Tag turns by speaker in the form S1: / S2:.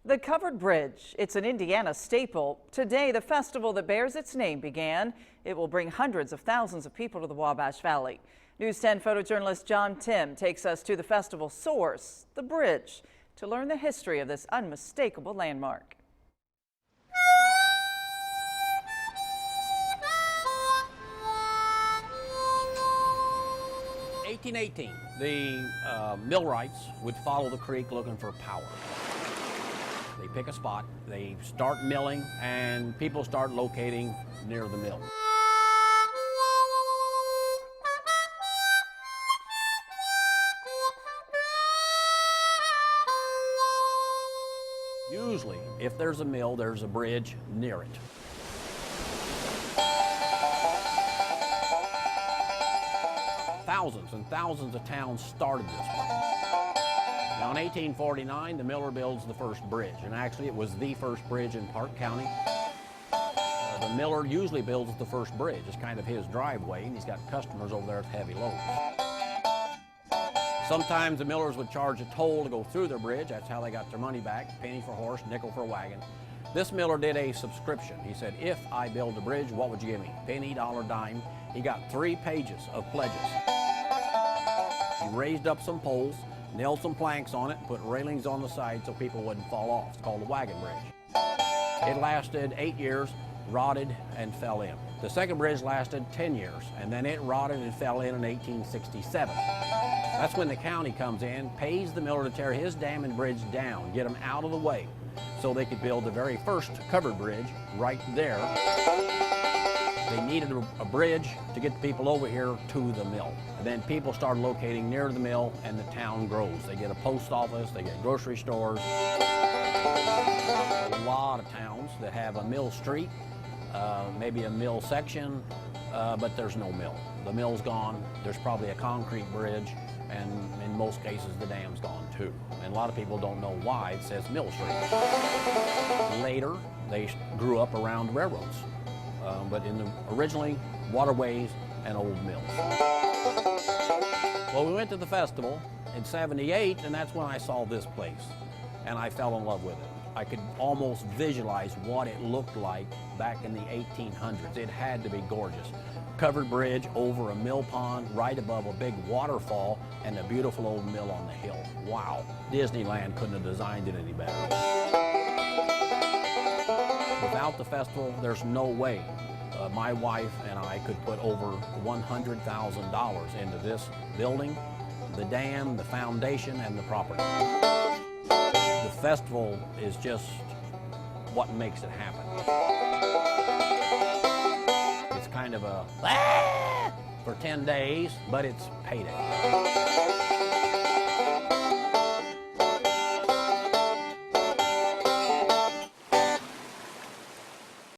S1: The Covered Bridge, it's an Indiana staple. Today, the festival that bears its name began. It will bring hundreds of thousands of people to the Wabash Valley. News 10 photojournalist John Tim takes us to the festival source, the bridge, to learn the history of this unmistakable landmark.
S2: 1818, the millwrights would follow the creek looking for power. They pick a spot, they start milling, and people start locating near the mill. Usually, if there's a mill, there's a bridge near it. Thousands and thousands of towns started this way. Now in 1849, the miller builds the first bridge, and actually it was the first bridge in Park County. The miller usually builds the first bridge. It's kind of his driveway, and he's got customers over there with heavy loads. Sometimes the millers would charge a toll to go through their bridge. That's how they got their money back, penny for horse, nickel for wagon. This miller did a subscription. He said, if I build a bridge, what would you give me? Penny, dollar, dime. He got 3 pages of pledges. He raised up some poles, nailed some planks on it, and put railings on the side so people wouldn't fall off. It's called the wagon bridge. It lasted 8 years, rotted and fell in. The second bridge lasted 10 years, and then it rotted and fell in 1867. That's when the county comes in, pays the miller to tear his dam and bridge down, get them out of the way, so they could build the very first covered bridge right there. They needed a bridge to get the people over here to the mill. And then people started locating near the mill, and the town grows. They get a post office, they get grocery stores. A lot of towns that have a mill street, maybe a mill section, but there's no mill. The mill's gone. There's probably a concrete bridge, and in most cases the dam's gone too. And a lot of people don't know why it says Mill Street. Later, they grew up around railroads. But originally, waterways and old mills. Well, we went to the festival in '78, and that's when I saw this place, and I fell in love with it. I could almost visualize what it looked like back in the 1800s. It had to be gorgeous. Covered bridge over a mill pond, right above a big waterfall, and a beautiful old mill on the hill. Wow, Disneyland couldn't have designed it any better. Without the festival, there's no way my wife and I could put over $100,000 into this building, the dam, the foundation, and the property. The festival is just what makes it happen. It's kind of a for 10 days, but it's payday.